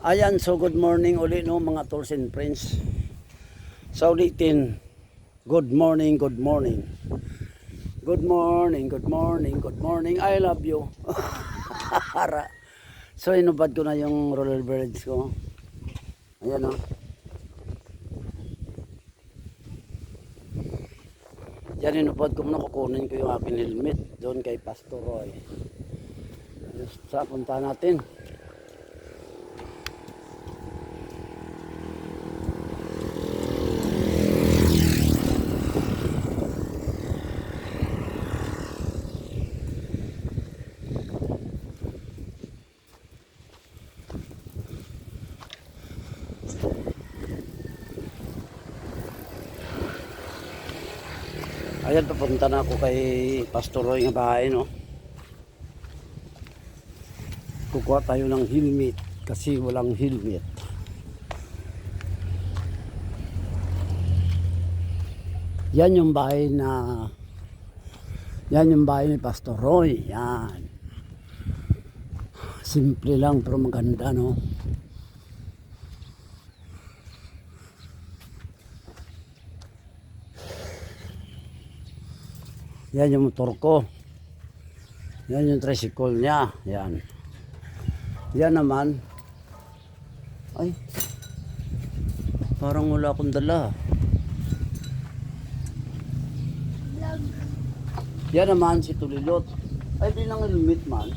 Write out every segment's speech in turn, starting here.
Ayan, so good morning uli no mga tools and friends. Sa ulitin, good morning, good morning. Good morning, good morning, good morning. I love you. So inubad ko na yung roller blades ko. Ayan o. Yan inubad ko muna, kukunin ko yung aking helmet doon kay Pastor Roy. Sa punta natin. Ayan, papunta na ako kay Pastor Roy ng bahay, no. Kukuha tayo ng helmet kasi walang helmet. Yan yung bahay ni Pastor Roy. Yan. Simple lang pero maganda, no. Yan yung motor ko. Yan yung tricycle niya. Yan. Yan naman. Ay. Parang wala akong dala. Yan naman si Tulilot. Ay, di lang helmet man.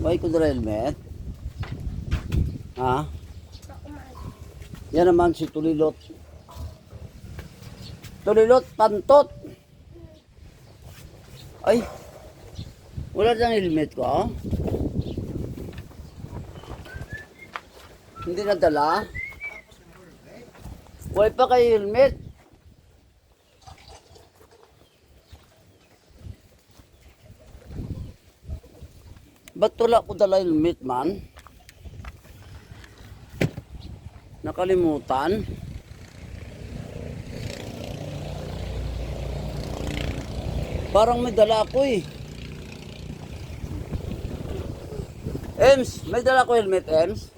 May ko dala helmet. Ha? Yan naman si Tulilot. Tulilot, pantot. Ay, wala dang helmet ko, ah. Hindi nadala. Wala pa kayo helmet. Ba't wala ko dala helmet, man? Nakalimutan. Parang may dala ako eh. Ems, may dala ko helmet, Ems?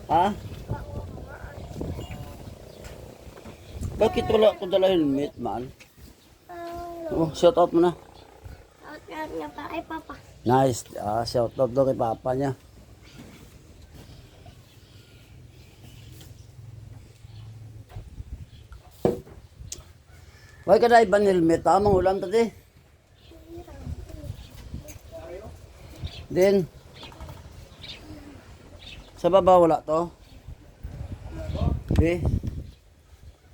Ha? Bakit wala ko dala helmet, man? Oh, shout out mo na. Shout out niya pa kay Papa. Nice. Shout out daw kay Papa niya. Why ka na ibang helmet, ha? Mga ulam tadi. Then, sa baba wala to. Okay.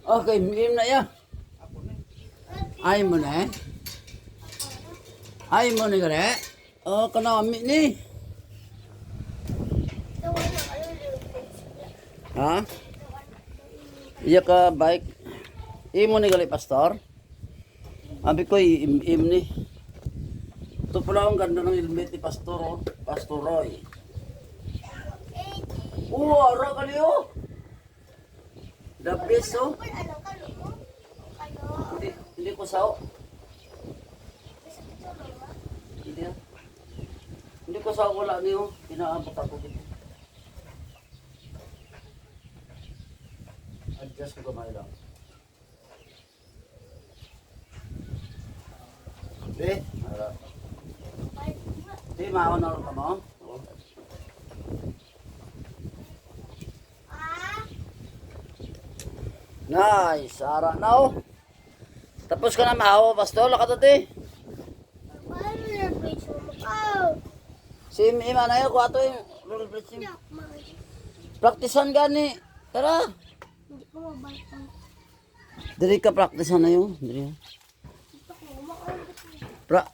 Okay, im na ya. Ay mo na eh. Ay mo ni gare. Oh, kanami ni. Ha? Iya ka bike. Imo ni gali Pastor. Abi ko im ni. Ito pala ang ganda ng helmet ni Pastor, oh. Pastor Roy. Ara kaliyo. The best, oh. Hindi ko sao. Hindi ko sao, wala niyo. Inaabot ako dito. Adjust ko kamay lang. Di, maon na ka mo? Nice, ara na oh. Tapos ka na mahawa, Pastor, laka dati. Si Ima na yun, kuha to yung roller blades yun. Praktisan gani. Tara. Hindi ko mabalik. Diri ka praktisan na yun. Diri.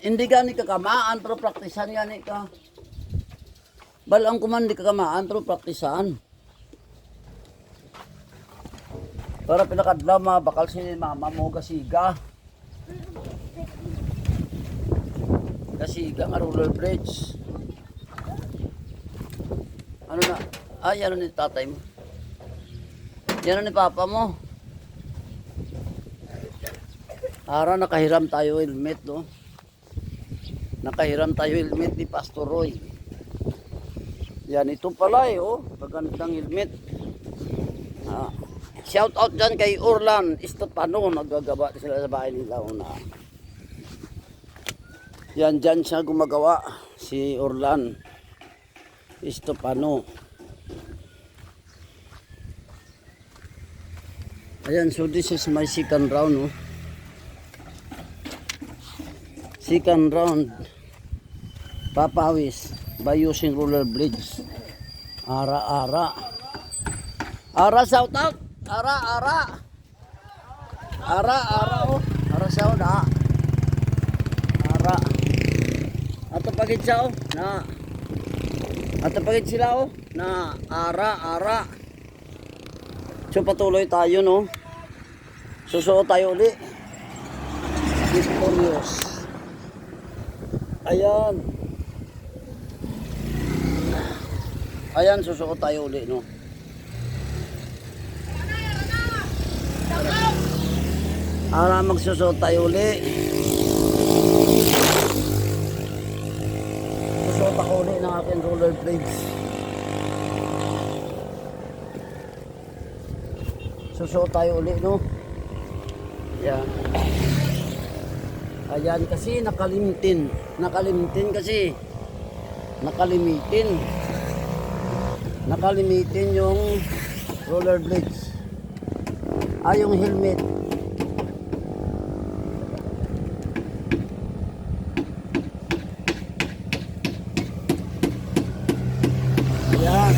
Hindi gani ka kamaan, pero praktisan gani ka. Balang kuman di ka kamaan, pero praktisan. Para pinakadlaw bakal si mama mo kasiga. Kasiga nga roller bridge. Ano na? Ay, ano ni tatay mo? Yan ni papa mo. Ara nakahiram tayo helmet, no. Nakahiram tayo helmet ni Pastor Roy. Yan, ito pala oh. Magandang helmet. Shout out dyan kay Orlan Estefano. Naggagawa sila sa bahay nila. Yan, dyan siya gumagawa. Si Orlan Estefano. Ayan, so this is my second round. Oh. Second round. Papawis by using roller blades. Ara. Ara, shout out. Ara. Oh. Ara shout out. Ara. Ato pagit siya oh. Na. Ato pagit sila oh. Na. Ara. So patuloy tayo no. Susuot tayo ulit. Victorious. Ayan, susuot tayo ulit, no? Ara, magsusuot tayo ulit. Susuot ako ulit ng aking roller blades. Susuot tayo ulit, no? Yan. Ayan, kasi nakalimitin. Nakalimitin yung roller blades. Yung helmet. Ayan.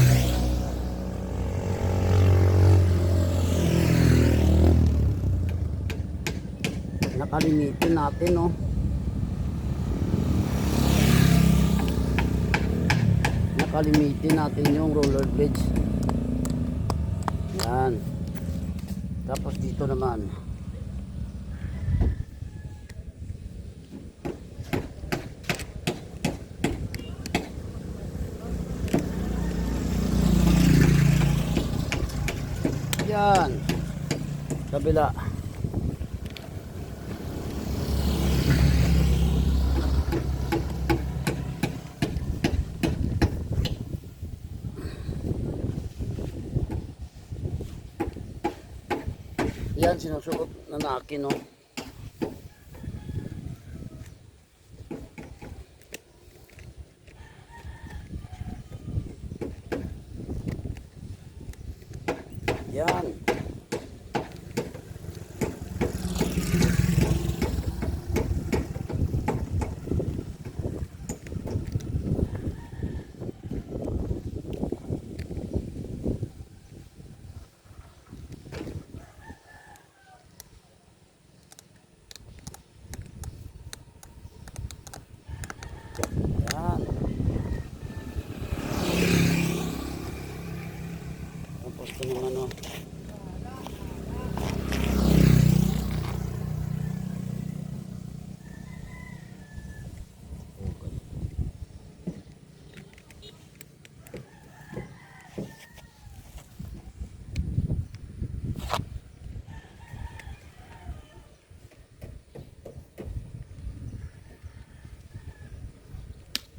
Nakalimitin natin, no? Nakalimitin natin yung roller blades. Yan. Tapos dito naman. Yan. Kabila. Yan, sinusuot na akin, no? Yan. Yan. Tapos ito naman, no?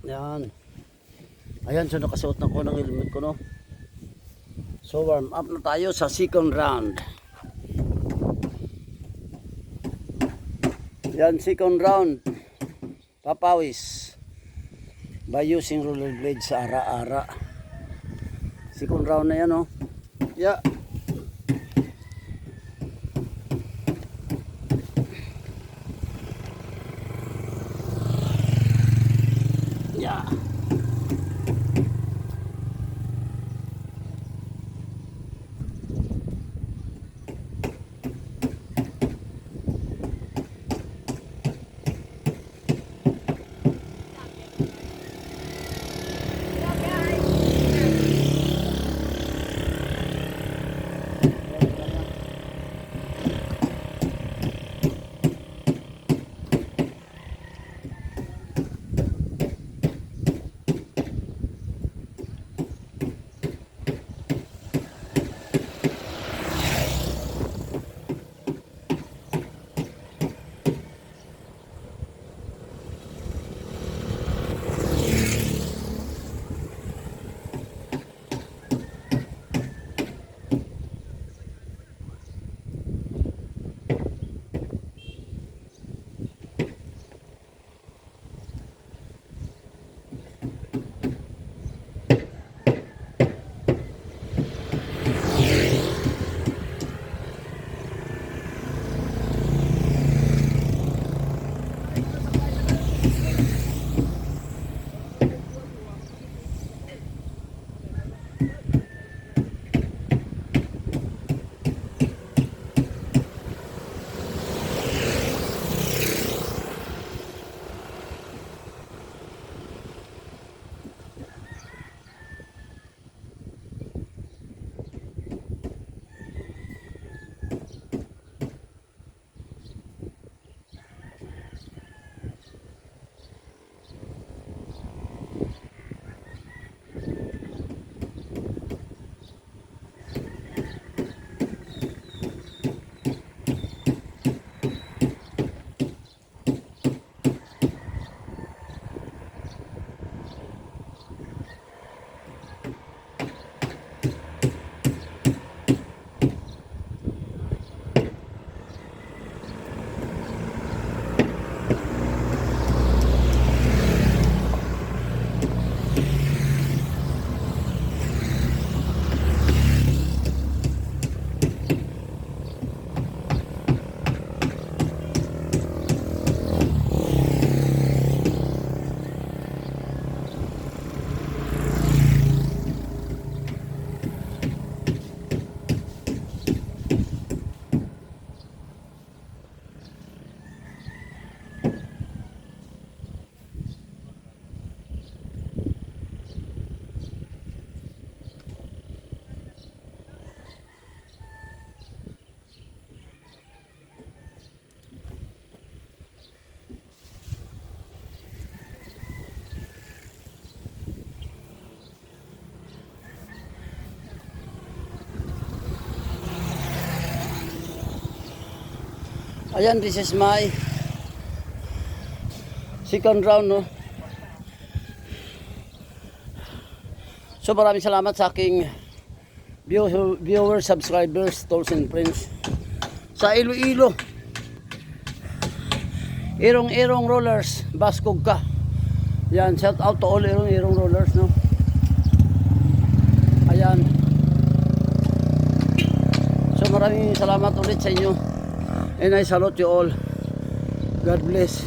Yan. Ayan, so nakasuot na ko ng helmet ko, no? So warm up na tayo sa second round. Yan, second round. Papawis by using roller blades sa ara. Second round na yan, no? Yeah. Yeah. Ayan, this is my second round, no? So maraming salamat sa aking viewers, subscribers, tolls and friends sa Iloilo. Irong Rollers, Baskog ka. Yan, shout out to all Irong Rollers, no? Ayan. So maraming salamat ulit sa inyo. And I salute you all. God bless.